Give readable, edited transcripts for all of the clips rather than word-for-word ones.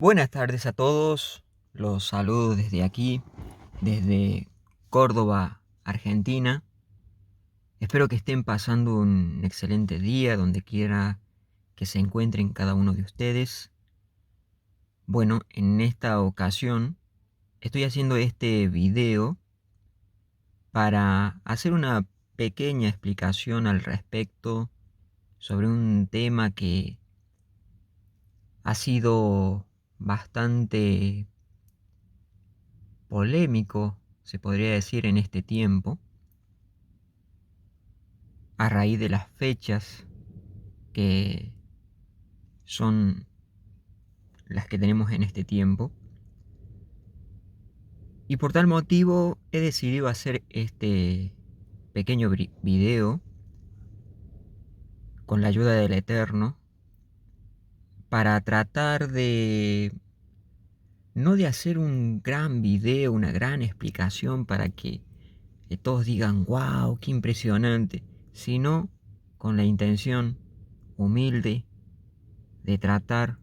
Buenas tardes a todos, los saludo desde aquí, desde Córdoba, Argentina. Espero que estén pasando un excelente día donde quiera que se encuentren cada uno de ustedes. Bueno, en esta ocasión estoy haciendo este video para hacer una pequeña explicación al respecto sobre un tema que ha sido bastante polémico, se podría decir, en este tiempo, a raíz de las fechas que son las que tenemos en este tiempo. Y por tal motivo he decidido hacer este pequeño video con la ayuda del Eterno para tratar de no de hacer un gran video, una gran explicación para que todos digan wow, qué impresionante, sino con la intención humilde de tratar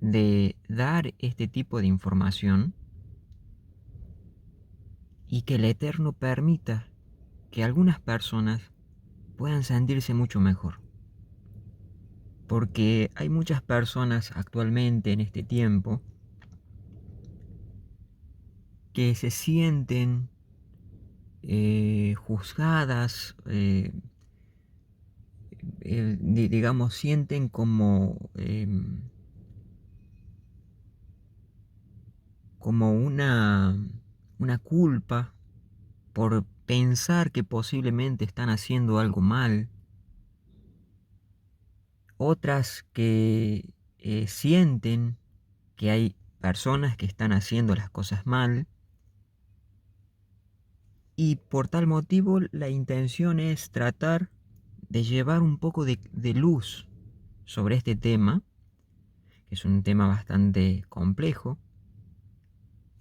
de dar este tipo de información y que el Eterno permita que algunas personas puedan sentirse mucho mejor. Porque hay muchas personas actualmente en este tiempo que se sienten juzgadas, digamos, sienten como una culpa por pensar que posiblemente están haciendo algo mal. Otras que sienten que hay personas que están haciendo las cosas mal. Y por tal motivo la intención es tratar de llevar un poco de luz sobre este tema, que es un tema bastante complejo,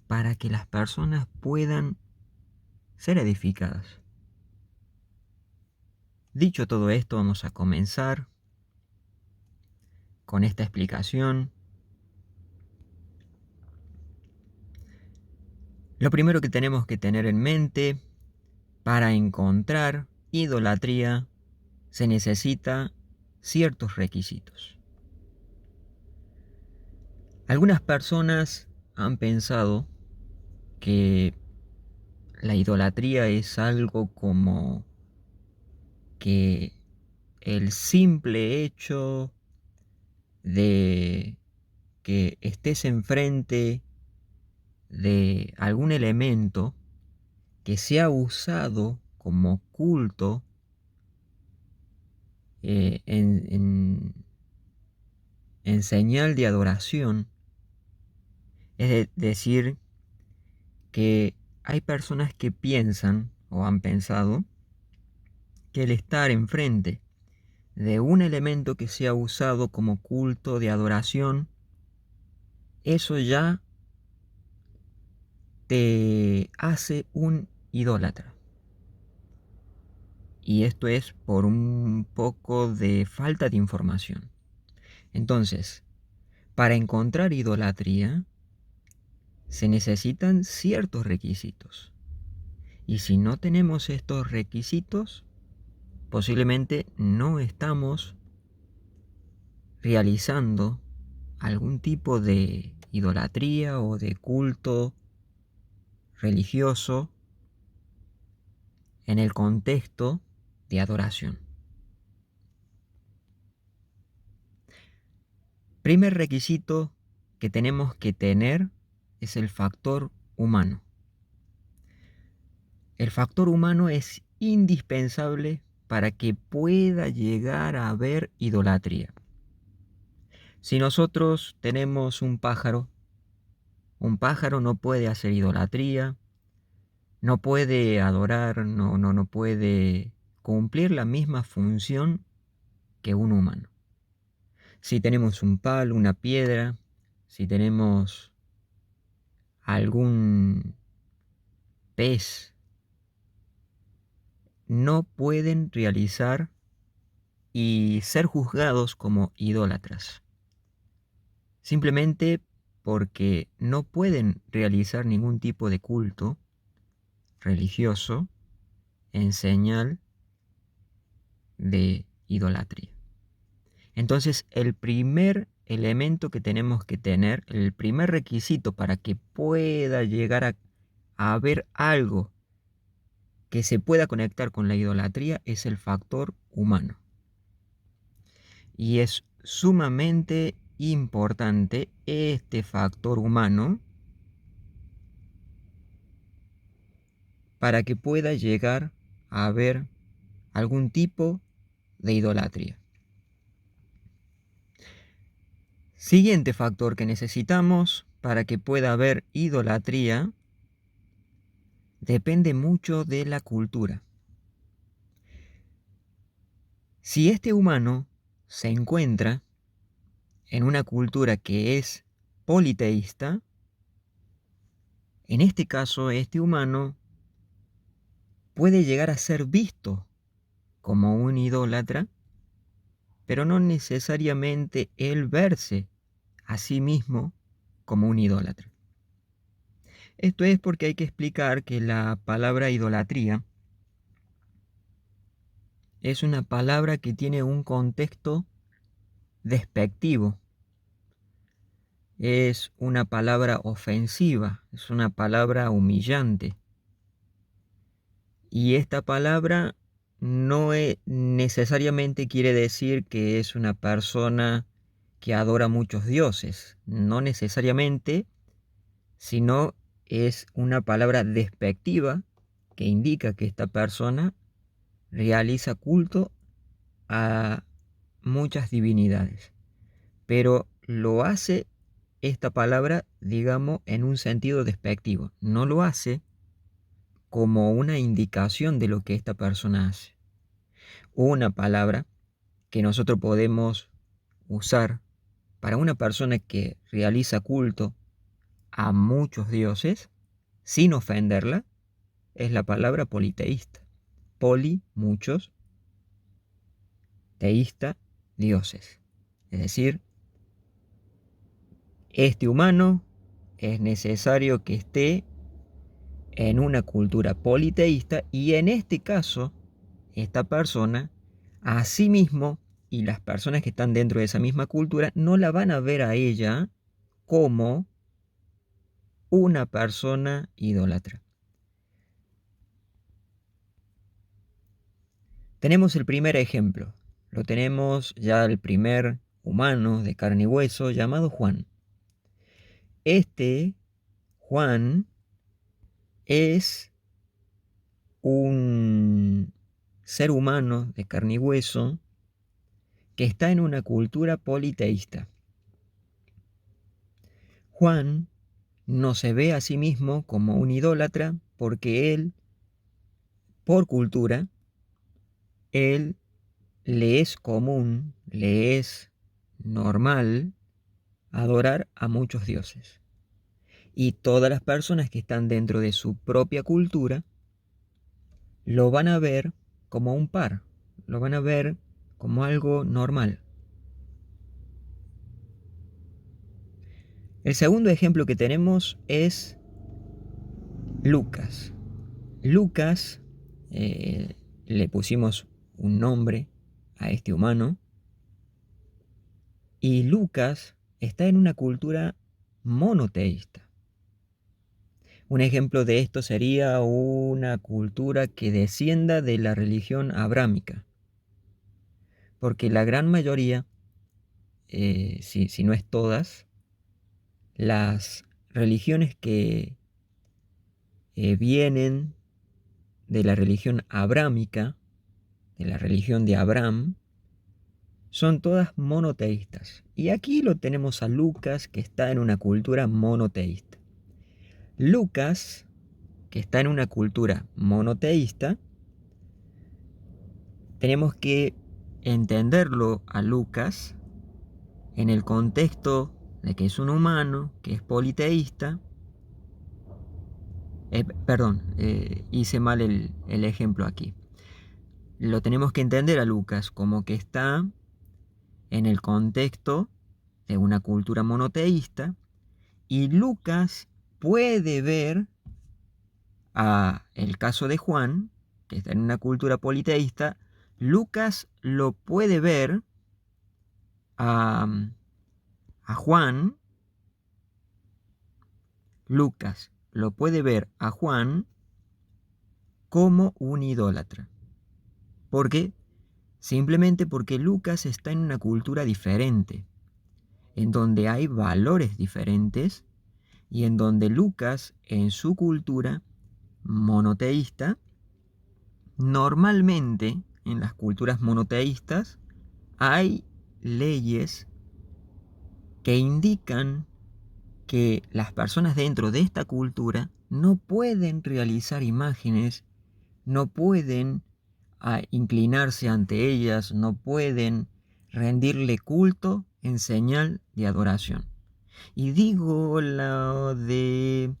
para que las personas puedan ser edificadas. Dicho todo esto, vamos a comenzar con esta explicación. Lo primero que tenemos que tener en mente: para encontrar idolatría se necesita ciertos requisitos. Algunas personas han pensado que la idolatría es algo como que el simple hecho de que estés enfrente de algún elemento que sea usado como culto, eh, en, en, en señal de adoración, decir, que hay personas que piensan o han pensado que el estar enfrente de un elemento que sea usado como culto de adoración, eso ya te hace un idólatra. Y esto es por un poco de falta de información. Entonces, para encontrar idolatría se necesitan ciertos requisitos. Y si no tenemos estos requisitos, posiblemente no estamos realizando algún tipo de idolatría o de culto religioso en el contexto de adoración. Primer requisito que tenemos que tener es el factor humano. El factor humano es indispensable para que pueda llegar a haber idolatría. Si nosotros tenemos un pájaro no puede hacer idolatría, no puede adorar, no puede cumplir la misma función que un humano. Si tenemos un palo, una piedra, si tenemos algún pez, no pueden realizar y ser juzgados como idólatras. simplemente porque no pueden realizar ningún tipo de culto religioso en señal de idolatría. Entonces, el primer elemento que tenemos que tener, el primer requisito para que pueda llegar a haber algo que se pueda conectar con la idolatría es el factor humano. Y es sumamente importante este factor humano para que pueda llegar a haber algún tipo de idolatría. Siguiente factor que necesitamos para que pueda haber idolatría depende mucho de la cultura. Si este humano se encuentra en una cultura que es politeísta, en este caso este humano puede llegar a ser visto como un idólatra, pero no necesariamente él verse a sí mismo como un idólatra. Esto es porque hay que explicar que la palabra idolatría es una palabra que tiene un contexto despectivo. Es una palabra ofensiva, es una palabra humillante. Y esta palabra no necesariamente quiere decir que es una persona que adora muchos dioses, no necesariamente, sino es una palabra despectiva que indica que esta persona realiza culto a muchas divinidades, pero lo hace esta palabra, digamos, en un sentido despectivo, no lo hace como una indicación de lo que esta persona hace. Una palabra que nosotros podemos usar para una persona que realiza culto a muchos dioses, sin ofenderla, es la palabra politeísta. Poli, muchos, teísta, dioses. Es decir, este humano es necesario que esté en una cultura politeísta y en este caso, esta persona, a sí mismo y las personas que están dentro de esa misma cultura no la van a ver a ella como una persona idólatra. Tenemos el primer ejemplo. Lo tenemos ya el primer humano de carne y hueso llamado Juan. Este Juan es un ser humano de carne y hueso que está en una cultura politeísta. Juan no se ve a sí mismo como un idólatra porque él, por cultura, él le es común, le es normal adorar a muchos dioses. Y todas las personas que están dentro de su propia cultura lo van a ver como un par, lo van a ver como algo normal. El segundo ejemplo que tenemos es Lucas. Lucas, le pusimos un nombre a este humano, y Lucas está en una cultura monoteísta. Un ejemplo de esto sería una cultura que descienda de la religión abrámica, porque la gran mayoría, si no es todas, las religiones que vienen de la religión abrámica, de la religión de Abraham, son todas monoteístas. Y aquí lo tenemos a Lucas, que está en una cultura monoteísta. Lucas, que está en una cultura monoteísta, tenemos que entenderlo a Lucas en el contexto de que es un humano, que es politeísta. Hice mal el ejemplo aquí. Lo tenemos que entender a Lucas como que está en el contexto de una cultura monoteísta, y Lucas puede ver a el caso de Juan, que está en una cultura politeísta. Lucas lo puede ver a, a Juan, Lucas lo puede ver a Juan como un idólatra. ¿Por qué? Simplemente porque Lucas está en una cultura diferente, en donde hay valores diferentes y en donde Lucas, en su cultura monoteísta, normalmente en las culturas monoteístas hay leyes que indican que las personas dentro de esta cultura no pueden realizar imágenes, no pueden inclinarse ante ellas, no pueden rendirle culto en señal de adoración. Y digo lo de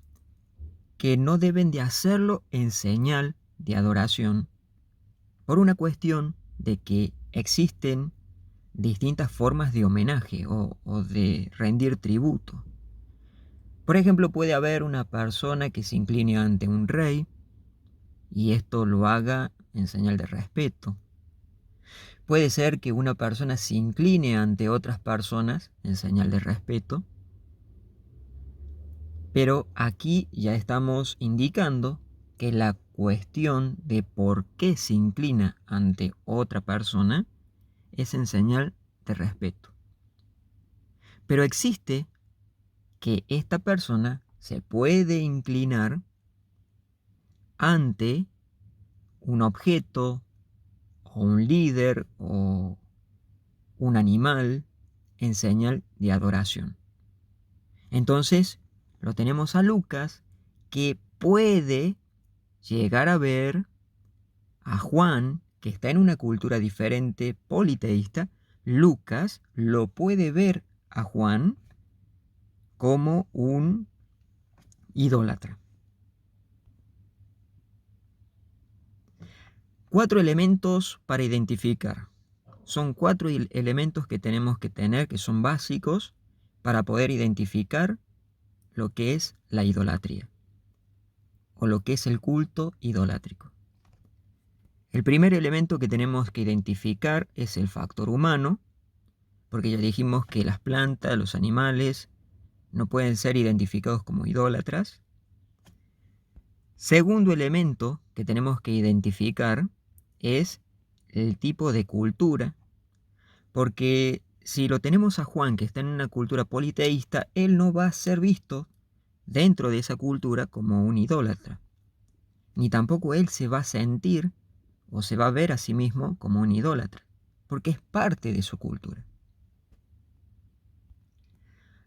que no deben de hacerlo en señal de adoración por una cuestión de que existen distintas formas de homenaje o de rendir tributo. Por ejemplo, puede haber una persona que se incline ante un rey y esto lo haga en señal de respeto. Puede ser que una persona se incline ante otras personas en señal de respeto, pero aquí ya estamos indicando que la cuestión de por qué se inclina ante otra persona es en señal de respeto. Pero existe que esta persona se puede inclinar ante un objeto o un líder o un animal en señal de adoración. Entonces, lo tenemos a Lucas, que puede llegar a ver a Juan, que está en una cultura diferente, politeísta. Lucas lo puede ver a Juan como un idólatra. 4 elementos para identificar. Son 4 elementos que tenemos que tener, que son básicos para poder identificar lo que es la idolatría o lo que es el culto idolátrico. El primer elemento que tenemos que identificar es el factor humano, porque ya dijimos que las plantas, los animales, no pueden ser identificados como idólatras. Segundo elemento que tenemos que identificar es el tipo de cultura, porque si lo tenemos a Juan, que está en una cultura politeísta, él no va a ser visto dentro de esa cultura como un idólatra, ni tampoco él se va a sentir o se va a ver a sí mismo como un idólatra, porque es parte de su cultura.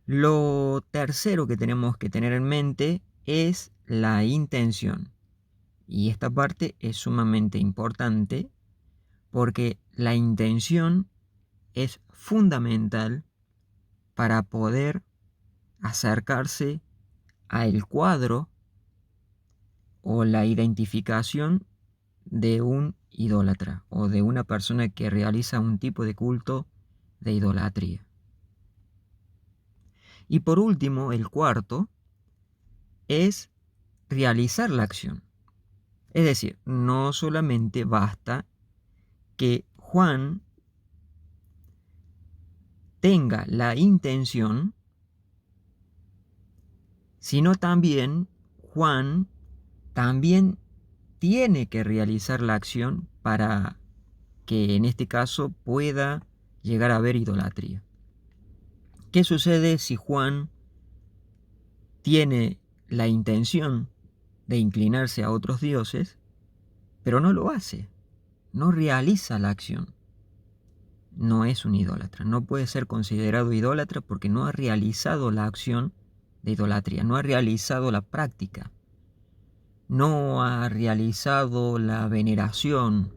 Lo tercero que tenemos que tener en mente es la intención. Y esta parte es sumamente importante porque la intención es fundamental para poder acercarse al cuadro o la identificación de un idólatra o de una persona que realiza un tipo de culto de idolatría. Y por último, el cuarto es realizar la acción. Es decir, no solamente basta que Juan tenga la intención, sino también Juan también tiene que realizar la acción para que en este caso pueda llegar a haber idolatría. ¿Qué sucede si Juan tiene la intención de inclinarse a otros dioses, pero no lo hace, no realiza la acción? No es un idólatra, no puede ser considerado idólatra porque no ha realizado la acción de idolatría, no ha realizado la práctica, no ha realizado la veneración,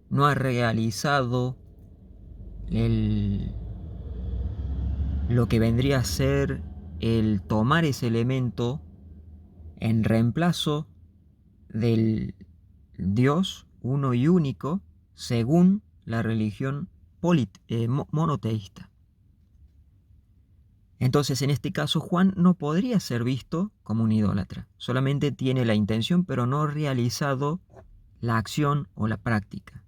no ha realizado lo que vendría a ser el tomar ese elemento en reemplazo del Dios uno y único según la religión monoteísta. Entonces, en este caso, Juan no podría ser visto como un idólatra. Solamente tiene la intención, pero no ha realizado la acción o la práctica.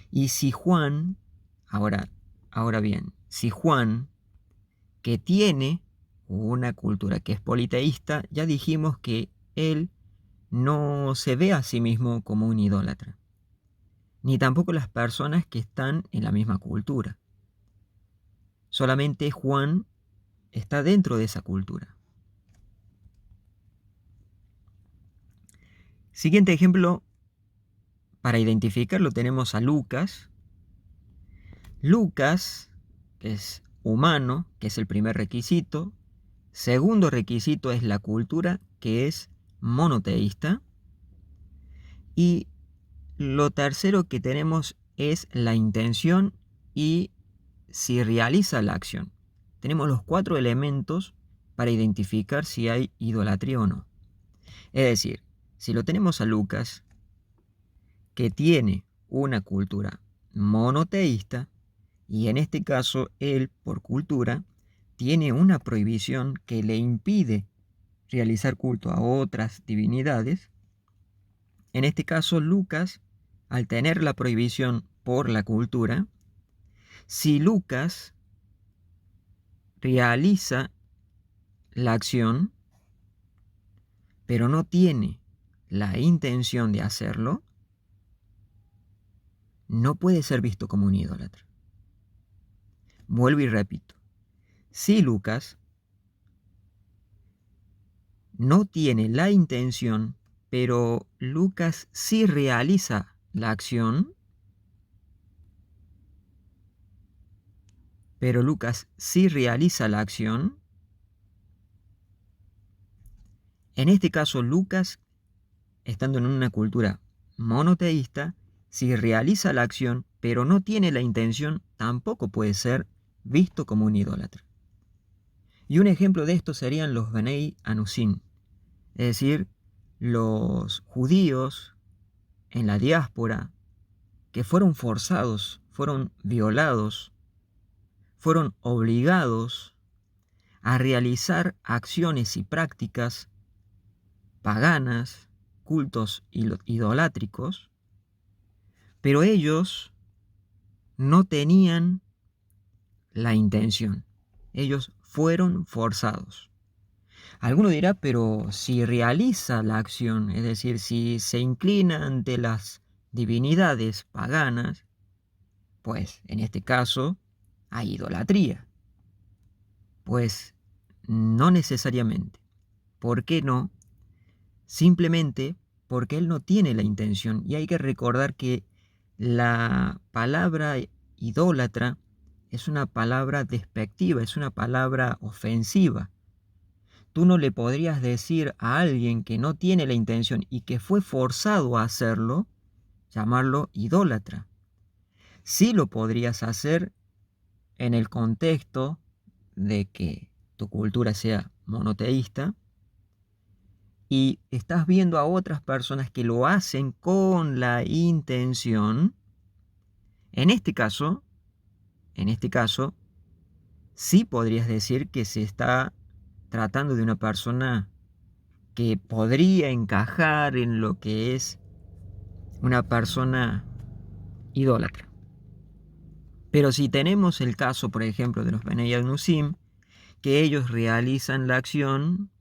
Y si Juan, ahora bien, si Juan, que tiene una cultura que es politeísta, ya dijimos que él no se ve a sí mismo como un idólatra, ni tampoco las personas que están en la misma cultura. Solamente Juan está dentro de esa cultura. Siguiente ejemplo, para identificarlo tenemos a Lucas. Lucas es humano, que es el primer requisito. Segundo requisito es la cultura, que es monoteísta. Y lo tercero que tenemos es la intención y si realiza la acción. Tenemos los 4 elementos para identificar si hay idolatría o no. Es decir, si lo tenemos a Lucas, que tiene una cultura monoteísta, y en este caso él, por cultura, tiene una prohibición que le impide realizar culto a otras divinidades. En este caso, Lucas, al tener la prohibición por la cultura, si Lucas realiza la acción, pero no tiene la intención de hacerlo, no puede ser visto como un idólatra. Vuelvo y repito. Si Lucas no tiene la intención, pero Lucas sí realiza la acción, en este caso Lucas, estando en una cultura monoteísta, si realiza la acción, pero no tiene la intención, tampoco puede ser visto como un idólatra. Y un ejemplo de esto serían los Benei Anusim, es decir, los judíos en la diáspora que fueron forzados, fueron violados, fueron obligados a realizar acciones y prácticas paganas, cultos idolátricos, pero ellos no tenían la intención. Ellos fueron forzados. Alguno dirá, pero si realiza la acción, es decir, si se inclina ante las divinidades paganas, pues en este caso hay idolatría. Pues no necesariamente. ¿Por qué no? Simplemente porque él no tiene la intención. Y hay que recordar que la palabra idólatra es una palabra despectiva, es una palabra ofensiva. Tú no le podrías decir a alguien que no tiene la intención y que fue forzado a hacerlo, llamarlo idólatra. Sí lo podrías hacer en el contexto de que tu cultura sea monoteísta y estás viendo a otras personas que lo hacen con la intención. En este caso, sí podrías decir que se está tratando de una persona que podría encajar en lo que es una persona idólatra. Pero si tenemos el caso, por ejemplo, de los Benei Anusim, que ellos realizan la acción,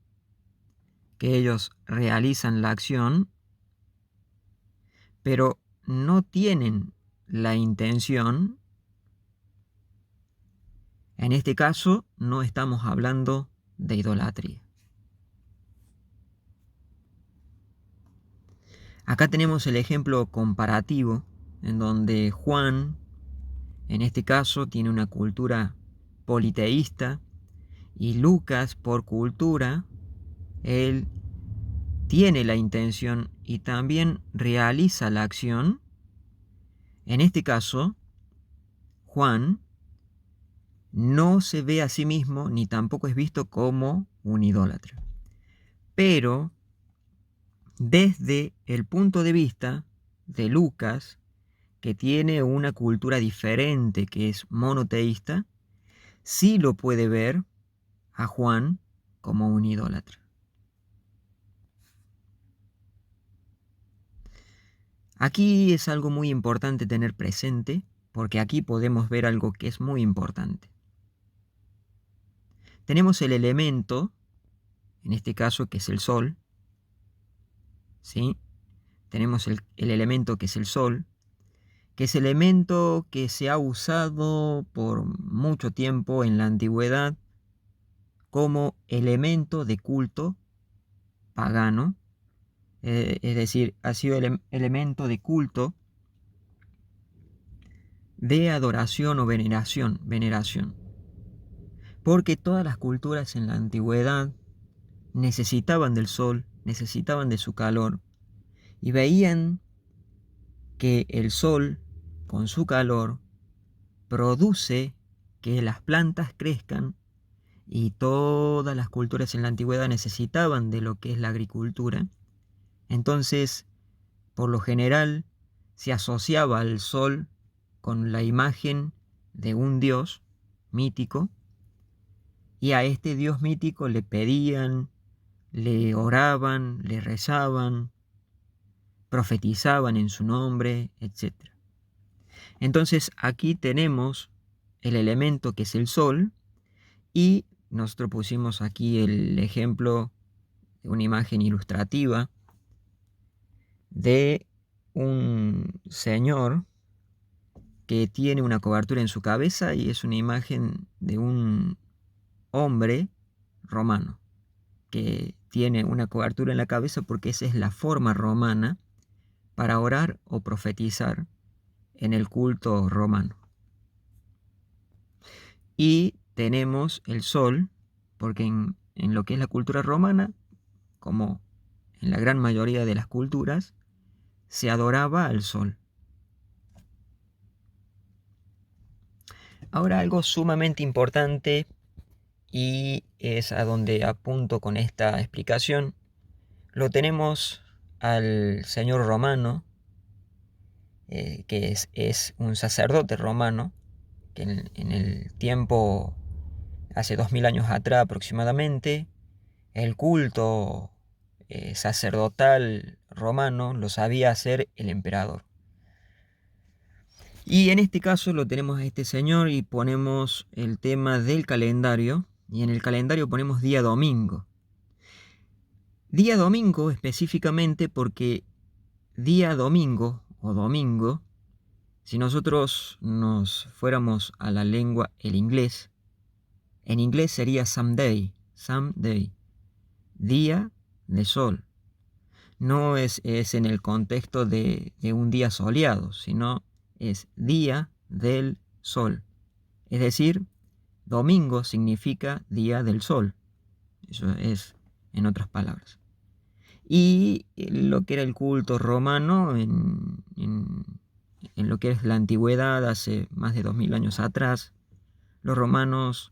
pero no tienen la intención, en este caso no estamos hablando de idolatría. Acá tenemos el ejemplo comparativo en donde Juan, en este caso, tiene una cultura politeísta y Lucas, por cultura, él tiene la intención y también realiza la acción. En este caso, Juan no se ve a sí mismo ni tampoco es visto como un idólatra. Pero desde el punto de vista de Lucas, que tiene una cultura diferente, que es monoteísta, sí lo puede ver a Juan como un idólatra. Aquí es algo muy importante tener presente, porque aquí podemos ver algo que es muy importante. Tenemos el elemento, en este caso que es el Sol, ¿sí? Tenemos el elemento que es el Sol, que es el elemento que se ha usado por mucho tiempo en la antigüedad como elemento de culto pagano, es decir, ha sido elemento de culto de adoración o veneración, porque todas las culturas en la antigüedad necesitaban del sol, necesitaban de su calor, y veían que el sol, con su calor, produce que las plantas crezcan, y todas las culturas en la antigüedad necesitaban de lo que es la agricultura. Entonces, por lo general, se asociaba al sol con la imagen de un dios mítico, y a este dios mítico le pedían, le oraban, le rezaban, profetizaban en su nombre, etc. Entonces aquí tenemos el elemento que es el sol, y nosotros pusimos aquí el ejemplo de una imagen ilustrativa de un señor que tiene una cobertura en su cabeza, y es una imagen de un hombre romano que tiene una cobertura en la cabeza, porque esa es la forma romana para orar o profetizar en el culto romano. Y tenemos el sol, porque en lo que es la cultura romana, como en la gran mayoría de las culturas, se adoraba al sol. Ahora, algo sumamente importante, y es a donde apunto con esta explicación, lo tenemos al señor romano, que es un sacerdote romano, que en el tiempo, hace 2000 años atrás aproximadamente, el culto sacerdotal romano lo sabía hacer el emperador. Y en este caso lo tenemos a este señor, y ponemos el tema del calendario, y en el calendario ponemos día domingo. Día domingo específicamente porque día domingo o domingo, si nosotros nos fuéramos a la lengua, el inglés, en inglés sería someday, día de sol. No es en el contexto de un día soleado, sino es día del sol. Es decir, domingo significa día del sol. Eso es en otras palabras. Y lo que era el culto romano en lo que es la antigüedad, hace más de 2000 años atrás, los romanos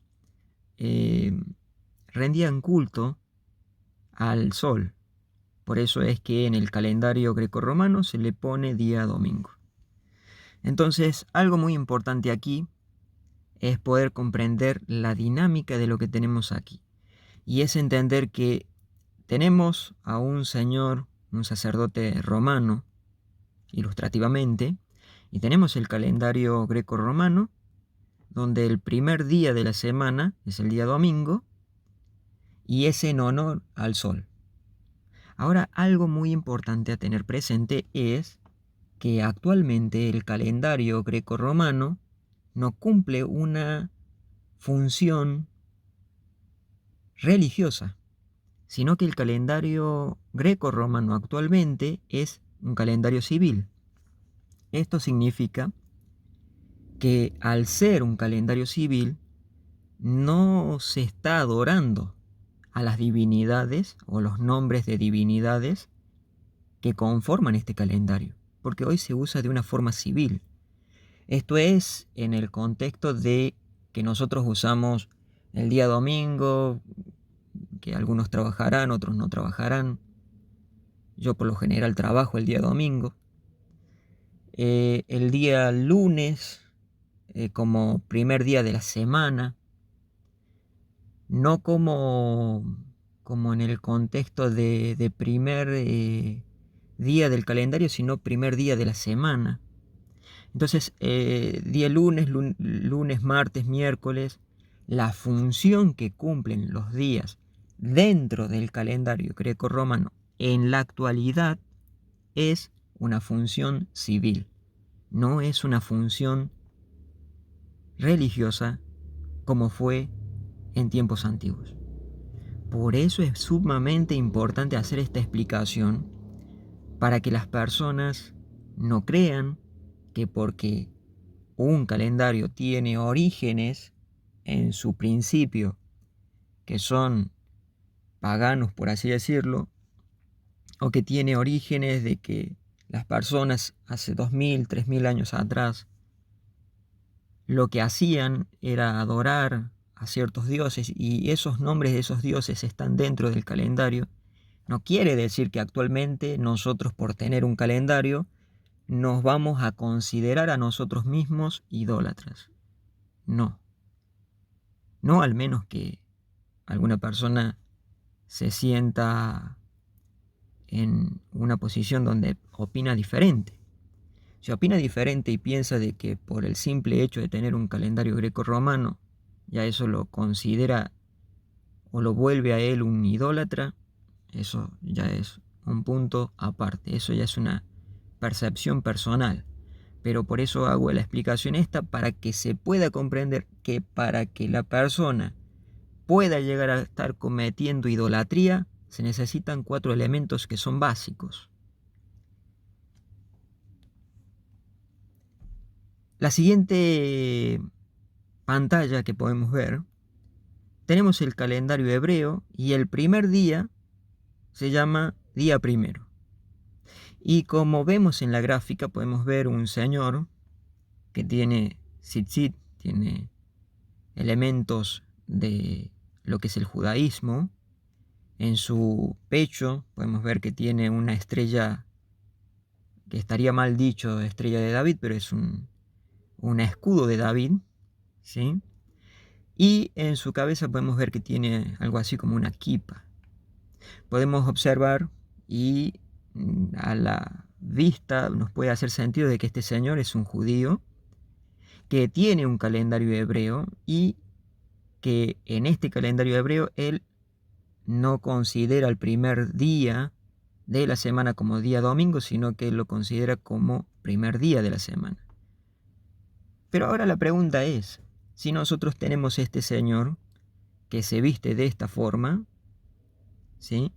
rendían culto al sol. Por eso es que en el calendario grecorromano se le pone día domingo. Entonces, algo muy importante aquí es poder comprender la dinámica de lo que tenemos aquí. Y es entender que tenemos a un señor, un sacerdote romano, ilustrativamente, y tenemos el calendario greco-romano, donde el primer día de la semana es el día domingo, y es en honor al sol. Ahora, algo muy importante a tener presente es que actualmente el calendario greco-romano no cumple una función religiosa, sino que el calendario greco-romano actualmente es un calendario civil. Esto significa que al ser un calendario civil, no se está adorando a las divinidades o los nombres de divinidades que conforman este calendario, porque hoy se usa de una forma civil. Esto es en el contexto de que nosotros usamos el día domingo, que algunos trabajarán, otros no trabajarán. Yo por lo general trabajo el día domingo. El día lunes como primer día de la semana, no como en el contexto de primer día del calendario, sino primer día de la semana. Entonces, día lunes, lunes, martes, miércoles, la función que cumplen los días dentro del calendario grecorromano en la actualidad es una función civil, no es una función religiosa como fue en tiempos antiguos. Por eso es sumamente importante hacer esta explicación para que las personas no crean que porque un calendario tiene orígenes en su principio que son paganos, por así decirlo, o que tiene orígenes de que las personas hace 2000, 3000 años atrás lo que hacían era adorar a ciertos dioses y esos nombres de esos dioses están dentro del calendario, no quiere decir que actualmente nosotros, por tener un calendario, nos vamos a considerar a nosotros mismos idólatras. No. No, al menos que alguna persona se sienta en una posición donde opina diferente. Si opina diferente y piensa de que por el simple hecho de tener un calendario greco-romano, ya eso lo considera o lo vuelve a él un idólatra, eso ya es un punto aparte, eso ya es una percepción personal. Pero por eso hago la explicación esta, para que se pueda comprender que para que la persona pueda llegar a estar cometiendo idolatría, se necesitan 4 elementos que son básicos. La siguiente pantalla que podemos ver, tenemos el calendario hebreo y el primer día se llama día primero. Y como vemos en la gráfica, podemos ver un señor que tiene tzitzit, tiene elementos de lo que es el judaísmo. En su pecho podemos ver que tiene una estrella, que estaría mal dicho estrella de David, pero es un escudo de David, ¿sí? Y en su cabeza podemos ver que tiene algo así como una kipa. Podemos observar y a la vista nos puede hacer sentido de que este señor es un judío que tiene un calendario hebreo y que en este calendario hebreo él no considera el primer día de la semana como día domingo, sino que lo considera como primer día de la semana. Pero ahora la pregunta es, si nosotros tenemos este señor que se viste de esta forma, ¿sí?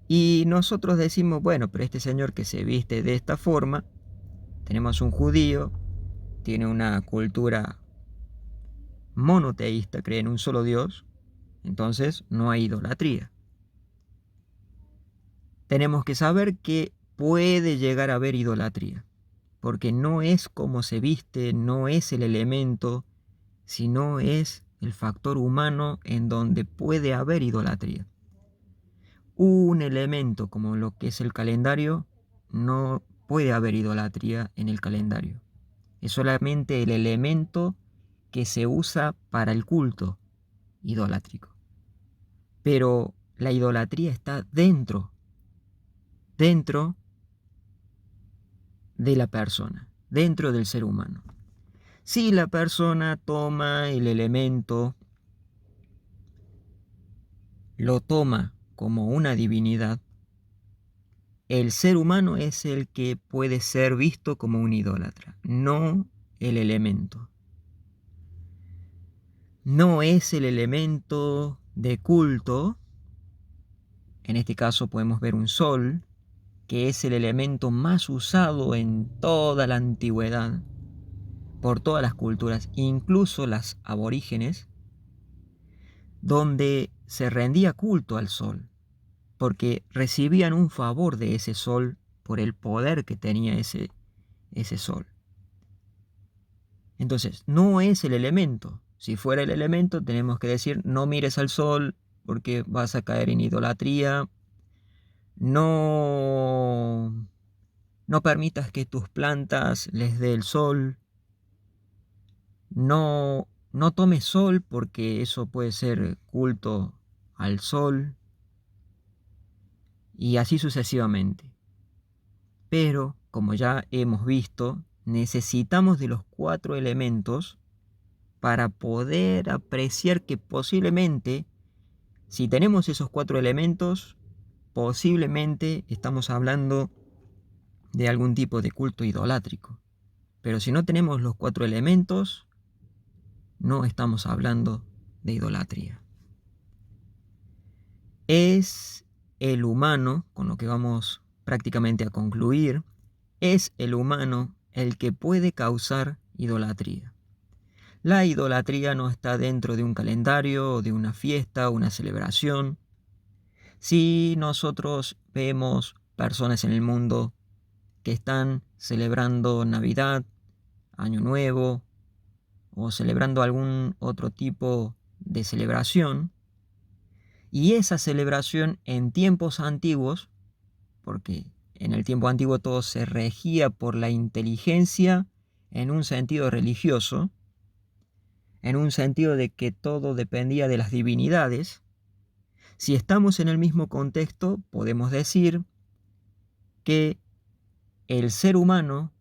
Y nosotros decimos, bueno, pero este señor que se viste de esta forma, tenemos un judío, tiene una cultura monoteísta, cree en un solo Dios, entonces no hay idolatría. Tenemos que saber que puede llegar a haber idolatría, porque no es cómo se viste, no es el elemento, sino es el factor humano en donde puede haber idolatría. Un elemento como lo que es el calendario, no puede haber idolatría en el calendario. Es solamente el elemento que se usa para el culto idolátrico. Pero la idolatría está dentro de la persona, dentro del ser humano. Si la persona toma el elemento, lo toma como una divinidad, el ser humano es el que puede ser visto como un idólatra, no el elemento. No es el elemento de culto. En este caso podemos ver un sol, que es el elemento más usado en toda la antigüedad, por todas las culturas, incluso las aborígenes, donde se rendía culto al sol, porque recibían un favor de ese sol por el poder que tenía ese sol. Entonces, no es el elemento. Si fuera el elemento, tenemos que decir, no mires al sol porque vas a caer en idolatría. No, no permitas que tus plantas les dé el sol. No no tomes sol porque eso puede ser culto al sol, y así sucesivamente. Pero, como ya hemos visto, necesitamos de los 4 elementos para poder apreciar que posiblemente, si tenemos esos 4 elementos, posiblemente estamos hablando de algún tipo de culto idolátrico. Pero si no tenemos los 4 elementos, no estamos hablando de idolatría. Es el humano, con lo que vamos prácticamente a concluir, es el humano el que puede causar idolatría. La idolatría no está dentro de un calendario, de una fiesta, una celebración. Si nosotros vemos personas en el mundo que están celebrando Navidad, Año Nuevo o celebrando algún otro tipo de celebración, y esa celebración en tiempos antiguos, porque en el tiempo antiguo todo se regía por la inteligencia en un sentido religioso, en un sentido de que todo dependía de las divinidades. Si estamos en el mismo contexto, podemos decir que el ser humano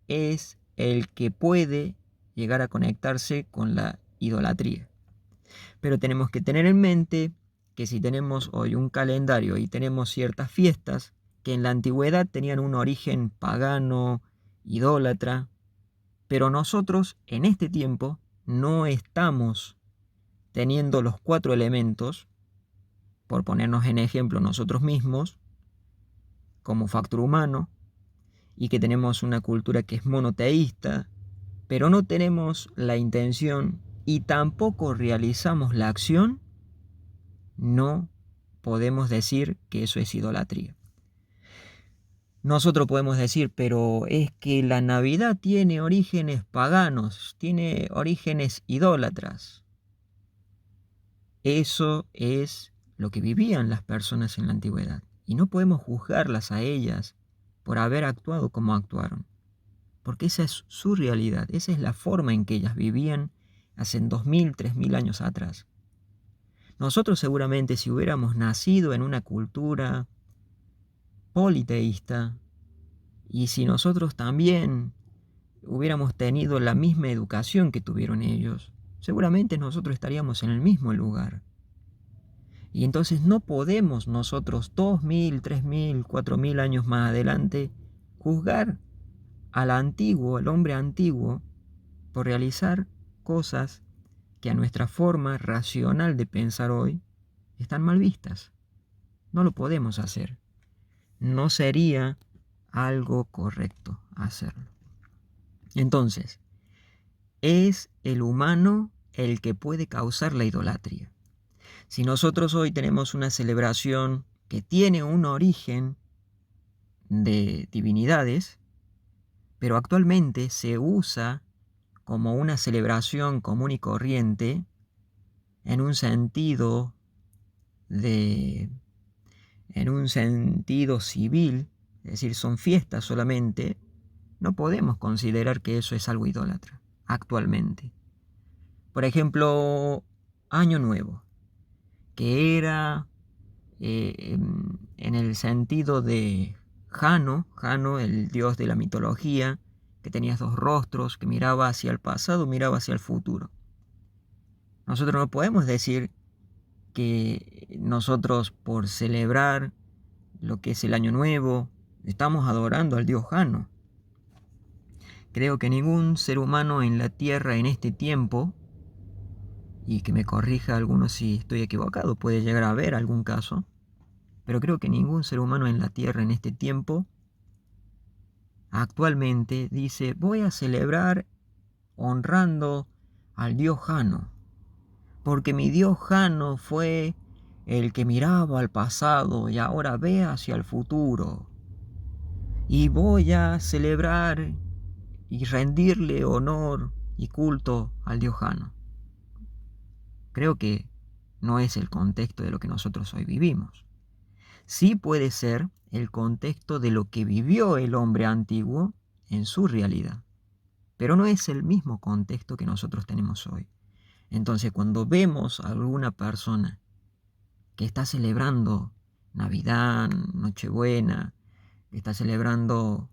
es el que puede llegar a conectarse con la idolatría. Pero tenemos que tener en mente que si tenemos hoy un calendario y tenemos ciertas fiestas que en la antigüedad tenían un origen pagano, idólatra, pero nosotros en este tiempo no estamos teniendo los 4 elementos, por ponernos en ejemplo nosotros mismos, como factor humano, y que tenemos una cultura que es monoteísta, pero no tenemos la intención y tampoco realizamos la acción, no podemos decir que eso es idolatría. Nosotros podemos decir, pero es que la Navidad tiene orígenes paganos, tiene orígenes idólatras. Eso es lo que vivían las personas en la antigüedad, y no podemos juzgarlas a ellas por haber actuado como actuaron, porque esa es su realidad, esa es la forma en que ellas vivían hace 2000, 3000 años atrás. Nosotros seguramente, si hubiéramos nacido en una cultura politeísta, y si nosotros también hubiéramos tenido la misma educación que tuvieron ellos, seguramente nosotros estaríamos en el mismo lugar. Y entonces no podemos nosotros 2000, 3000, 4000 años más adelante juzgar al antiguo, al hombre antiguo, por realizar cosas que a nuestra forma racional de pensar hoy están mal vistas. No lo podemos hacer. No sería algo correcto hacerlo. Entonces, es el humano el que puede causar la idolatría. Si nosotros hoy tenemos una celebración que tiene un origen de divinidades, pero actualmente se usa como una celebración común y corriente en un sentido civil, es decir, son fiestas solamente, no podemos considerar que eso es algo idólatra actualmente. Por ejemplo, Año Nuevo, que era en el sentido de Jano, el dios de la mitología, que tenía 2 rostros, que miraba hacia el pasado, miraba hacia el futuro. Nosotros no podemos decir que nosotros, por celebrar lo que es el Año Nuevo, estamos adorando al dios Jano. Creo que ningún ser humano en la Tierra en este tiempo, y que me corrija alguno si estoy equivocado, puede llegar a haber algún caso, pero creo que ningún ser humano en la Tierra en este tiempo actualmente dice: voy a celebrar honrando al dios Jano, porque mi dios Jano fue el que miraba al pasado y ahora ve hacia el futuro, y voy a celebrar y rendirle honor y culto al dios Jano. Creo que no es el contexto de lo que nosotros hoy vivimos. Sí puede ser el contexto de lo que vivió el hombre antiguo en su realidad, pero no es el mismo contexto que nosotros tenemos hoy. Entonces, cuando vemos a alguna persona que está celebrando Navidad, Nochebuena, que está celebrando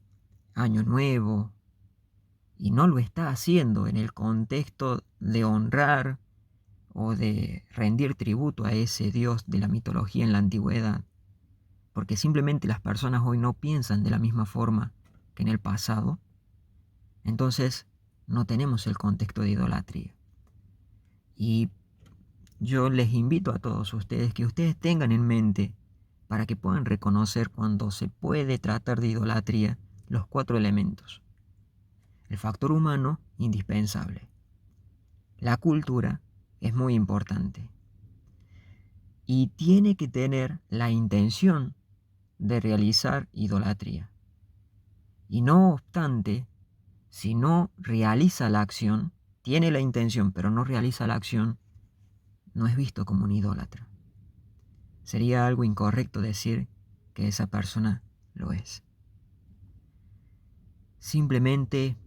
Año Nuevo, y no lo está haciendo en el contexto de honrar o de rendir tributo a ese Dios de la mitología en la antigüedad, porque simplemente las personas hoy no piensan de la misma forma que en el pasado, entonces no tenemos el contexto de idolatría. Y yo les invito a todos ustedes que ustedes tengan en mente, para que puedan reconocer cuando se puede tratar de idolatría, los 4 elementos. El factor humano, indispensable. La cultura es muy importante. Y tiene que tener la intención de realizar idolatría. Y no obstante, si no realiza la acción, tiene la intención pero no realiza la acción, no es visto como un idólatra. Sería algo incorrecto decir que esa persona lo es. Simplemente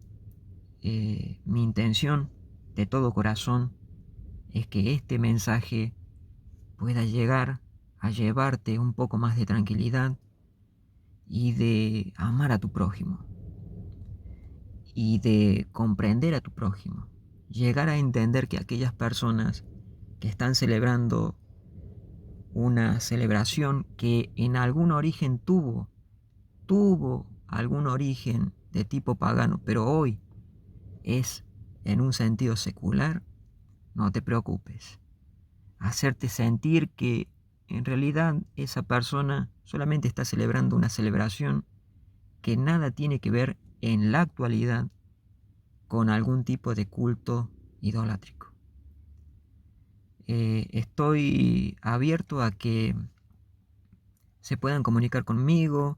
mi intención de todo corazón es que este mensaje pueda llegar a llevarte un poco más de tranquilidad y de amar a tu prójimo y de comprender a tu prójimo. Llegar a entender que aquellas personas que están celebrando una celebración que en algún origen tuvo algún origen de tipo pagano, pero hoy es en un sentido secular, no te preocupes. Hacerte sentir que en realidad esa persona solamente está celebrando una celebración que nada tiene que ver en la actualidad con algún tipo de culto idolátrico. Estoy abierto a que se puedan comunicar conmigo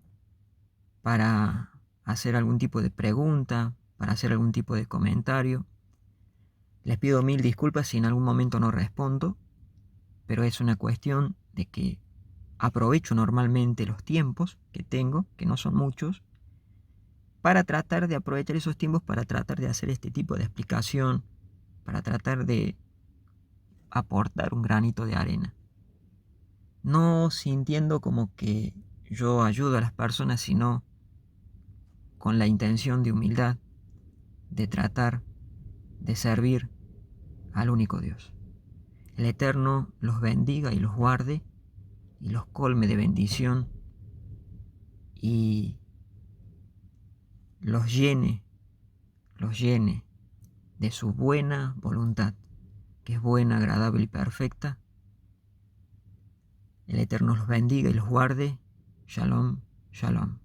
para hacer algún tipo de pregunta, para hacer algún tipo de comentario. Les pido mil disculpas si en algún momento no respondo, pero es una cuestión de que aprovecho normalmente los tiempos que tengo, que no son muchos, para tratar de aprovechar esos tiempos para tratar de hacer este tipo de explicación, para tratar de aportar un granito de arena. No sintiendo como que yo ayudo a las personas, sino con la intención de humildad, de tratar de servir al único Dios. El Eterno los bendiga y los guarde y los colme de bendición y los llene de su buena voluntad, que es buena, agradable y perfecta. El Eterno los bendiga y los guarde. Shalom, shalom.